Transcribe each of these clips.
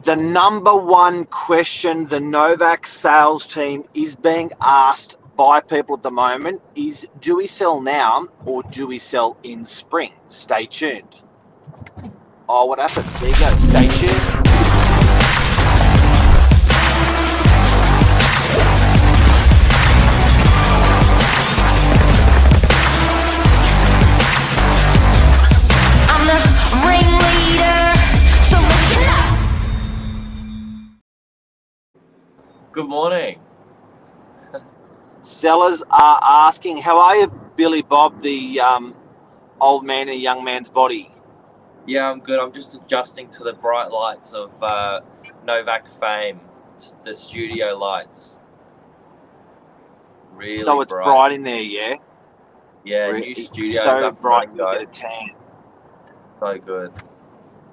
The number one question the Novak sales team is being asked by people at the moment is, do we sell now or do we sell in spring? Stay tuned. Oh, what happened? There you go. Stay tuned. Good morning. Sellers are asking, how are you, Billy Bob, the old man in a young man's body? Yeah, I'm good. I'm just adjusting to the bright lights of Novak fame, the studio lights. Really so it's bright in there, yeah? Yeah, new studios so up bright and you running, get a tan. So good.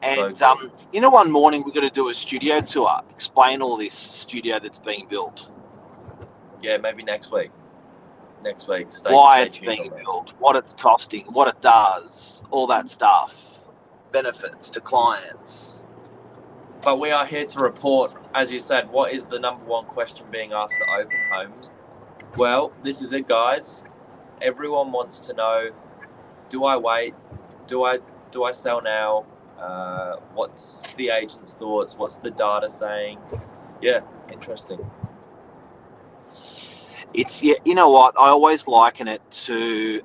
And So good. you know, one morning we're going to do a studio tour, explain all this studio that's being built. Yeah, maybe next week. Why it's being built, what it's costing, what it does, all that stuff, benefits to clients. But we are here to report, as you said, what is the number one question being asked at open homes? Well, this is it, guys. Everyone wants to know, do I wait? Do I sell now? What's the agent's thoughts? What's the data saying? Yeah, interesting. It's, yeah, you know what? I always liken it to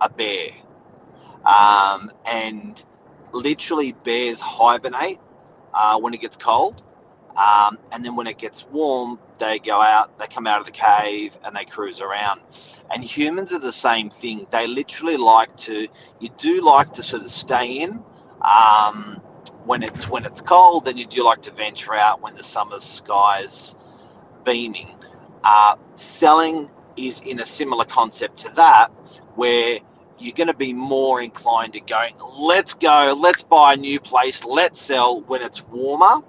a bear. And literally bears hibernate when it gets cold. And then when it gets warm, they go out, they come out of the cave and they cruise around. And humans are the same thing. They literally you do like to sort of stay in when it's cold, and you do like to venture out when the summer sky's beaming. Selling is in a similar concept to that, where you're going to be more inclined to going, let's go, let's buy a new place, let's sell when it's warmer,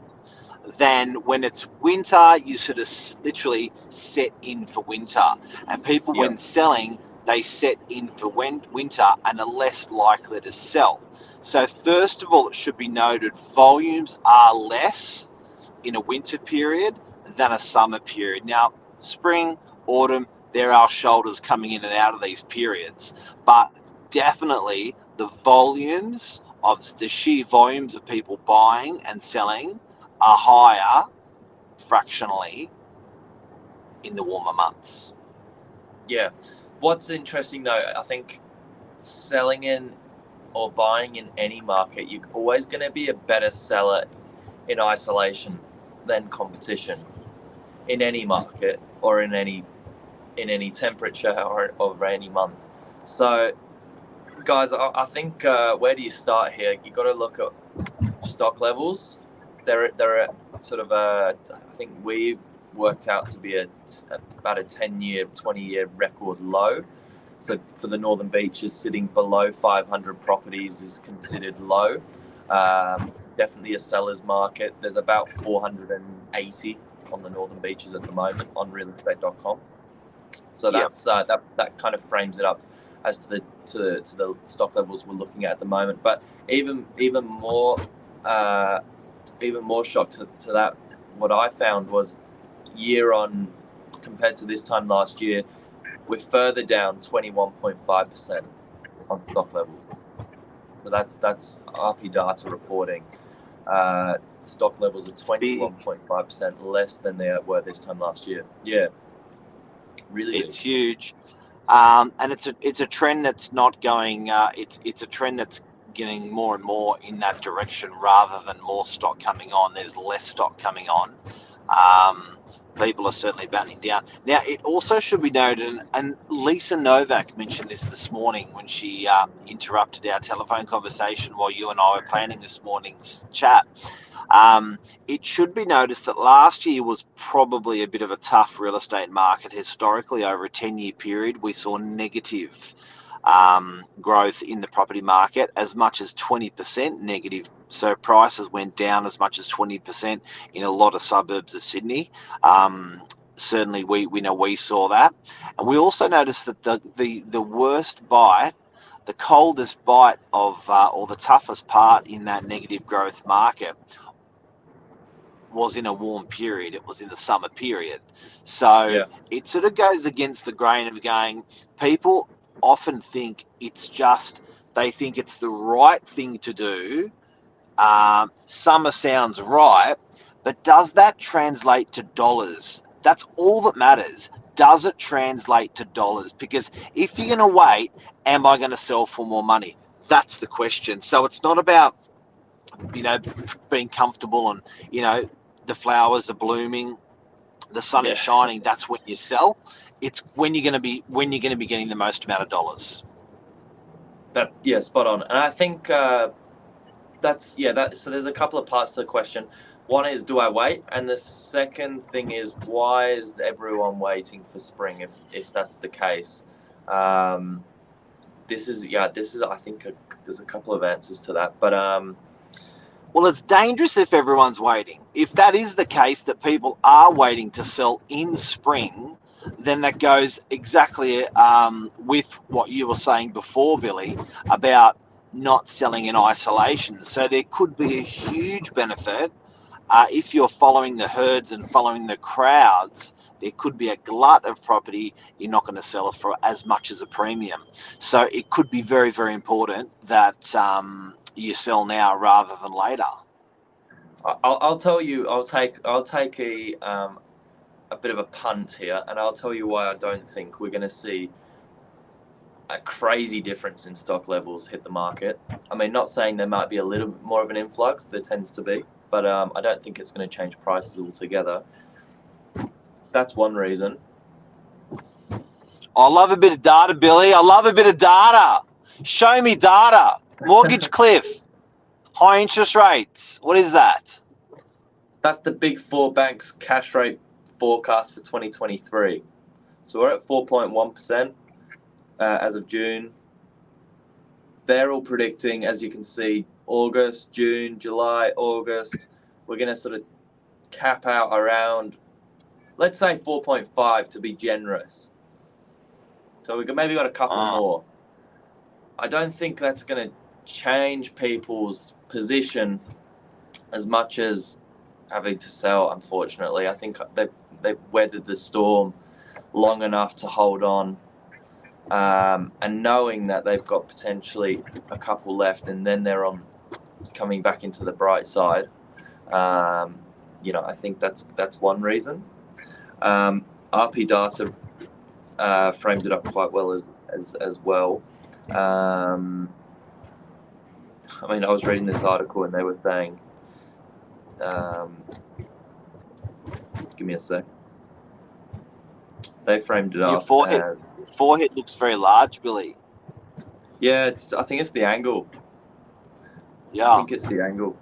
than when it's winter. You sort of literally set in for winter. And people, when selling, they set in for winter and are less likely to sell. So first of all, it should be noted, volumes are less in a winter period than a summer period. Now, spring, autumn, there are shoulders coming in and out of these periods, but definitely the volumes of the sheer volumes of people buying and selling are higher fractionally in the warmer months. Yeah. What's interesting though, I think selling in or buying in any market, you're always going to be a better seller in isolation than competition in any market or in any temperature or any month. So guys, I think where do you start here? You got to look at stock levels. They're at sort of I think we've worked out to be about a 10-year, 20-year record low. So for the Northern Beaches, sitting below 500 properties is considered low. Definitely a seller's market. There's about 480 on the Northern Beaches at the moment on realestate.com. So that's that kind of frames it up as to the stock levels we're looking at the moment. But even more shocked to that, what I found was year on compared to this time last year, we're further down 21.5% on stock levels. So that's RP data reporting. Stock levels are 21.5% less than they were this time last year. Yeah, really. It's huge, and it's a trend that's not going. It's a trend that's getting more and more in that direction rather than more stock coming on. There's less stock coming on. People are certainly battening down. Now, it also should be noted, and Lisa Novak mentioned this morning when she interrupted our telephone conversation while you and I were planning this morning's chat. It should be noticed that last year was probably a bit of a tough real estate market. Historically, over a 10-year period, we saw negative growth in the property market, as much as 20% negative. So prices went down as much as 20% in a lot of suburbs of Sydney. Certainly we know we saw that. And we also noticed that the worst bite, the coldest bite of or the toughest part in that negative growth market was in a warm period. It was in the summer period. So it sort of goes against the grain of going, people often think it's just, they think it's the right thing to do. Summer sounds right, but does that translate to dollars? That's all that matters. Does it translate to dollars? Because if you're going to wait, am I going to sell for more money? That's the question. So it's not about, being comfortable and, the flowers are blooming, the sun is shining. That's when you sell. It's when you're going to be getting the most amount of dollars. Spot on. And I think so there's a couple of parts to the question. One is, do I wait? And the second thing is, why is everyone waiting for spring if that's the case? This is I think there's a couple of answers to that, but well, it's dangerous if everyone's waiting. If that is the case, that people are waiting to sell in spring, then that goes exactly with what you were saying before, Billy, about not selling in isolation. So there could be a huge benefit if you're following the herds and following the crowds. There could be a glut of property. You're not going to sell it for as much as a premium. So it could be very, very important that you sell now rather than later. I'll tell you. I'll take a bit of a punt here, and I'll tell you why I don't think we're going to see a crazy difference in stock levels hit the market. I mean, not saying there might be a little bit more of an influx. There tends to be, but I don't think it's going to change prices altogether. That's one reason. I love a bit of data, Billy. I love a bit of data. Show me data. Mortgage cliff. High interest rates. What is that? That's the big four banks' cash rate forecast for 2023. So we're at 4.1% as of June. They're all predicting, as you can see, August, June, July, August. We're going to sort of cap out around, let's say 4.5 to be generous. So we've maybe got a couple more. I don't think that's going to change people's position as much as having to sell, unfortunately. I think they've weathered the storm long enough to hold on, and knowing that they've got potentially a couple left and then they're on coming back into the bright side. I think that's one reason. RP Data framed it up quite well as well. I mean, I was reading this article and they were saying, give me a sec. They framed it up. Your forehead looks very large, Billy. Yeah, I think it's the angle. Yeah. I think it's the angle.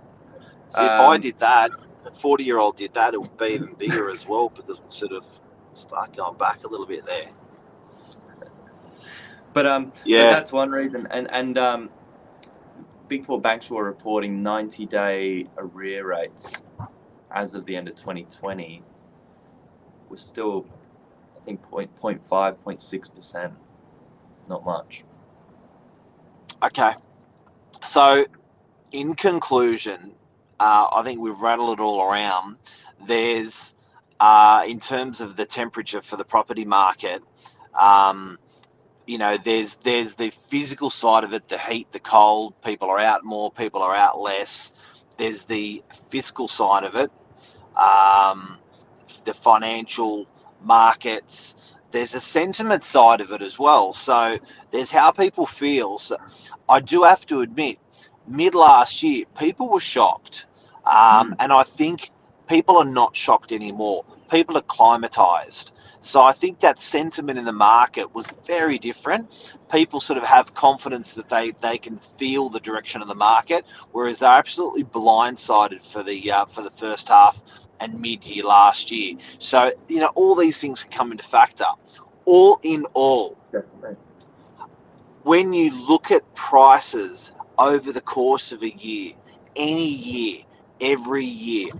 See, if I did that, a 40-year-old did that, it would be even bigger as well, because we sort of start going back a little bit there. But but that's one reason. And Big Four banks were reporting 90-day arrear rates as of the end of 2020 was still, I think, 0.5, 0.6%. Not much. Okay. So, in conclusion, I think we've rattled it all around. There's, in terms of the temperature for the property market, there's the physical side of it, the heat, the cold, people are out more, people are out less. There's the fiscal side of it, the financial markets. There's a sentiment side of it as well. So there's how people feel. So I do have to admit, mid last year, people were shocked. And I think people are not shocked anymore. People are climatized. So I think that sentiment in the market was very different. People sort of have confidence that they can feel the direction of the market, whereas they're absolutely blindsided for the first half and mid-year last year. So, all these things can come into factor. All in all, Definitely. When you look at prices over the course of a year, any year, every year,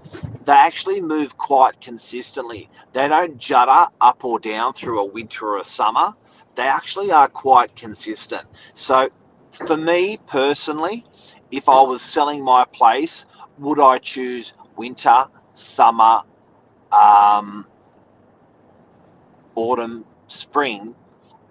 they actually move quite consistently. They don't judder up or down through a winter or a summer. They actually are quite consistent. So for me personally, if I was selling my place, would I choose winter, summer, autumn, spring,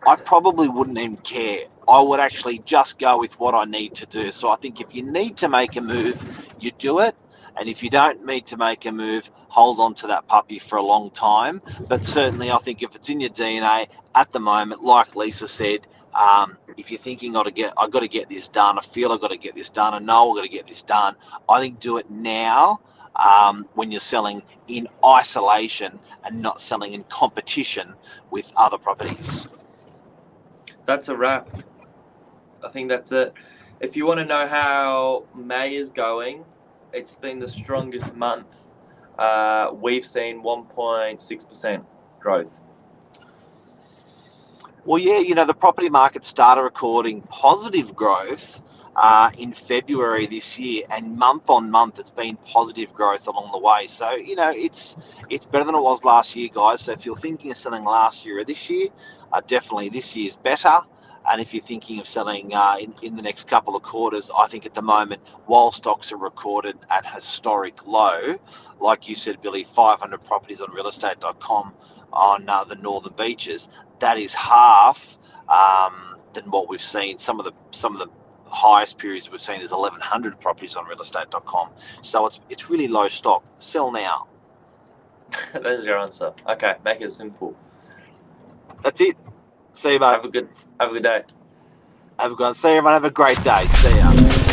I probably wouldn't even care. I would actually just go with what I need to do. So I think if you need to make a move, you do it. And if you don't need to make a move, hold on to that puppy for a long time. But certainly I think if it's in your DNA at the moment, like Lisa said, if you're thinking I've got to get this done, I feel I've got to get this done, I know I've got to get this done, I think do it now, when you're selling in isolation and not selling in competition with other properties. That's a wrap. I think that's it. If you want to know how May is going, it's been the strongest month. We've seen 1.6% growth. Well, yeah, the property market started recording positive growth in February this year, and month on month it's been positive growth along the way. So, it's better than it was last year, guys. So if you're thinking of selling last year or this year, definitely this year's better. And if you're thinking of selling in the next couple of quarters, I think at the moment, while stocks are recorded at historic low, like you said, Billy, 500 properties on realestate.com on the northern beaches, that is half than what we've seen. Some of the highest periods we've seen is 1,100 properties on realestate.com. So it's really low stock. Sell now. There's your answer. Okay, make it simple. That's it. See you, mate. Have a good day. Have a good one. See you, everyone. Have a great day. See ya.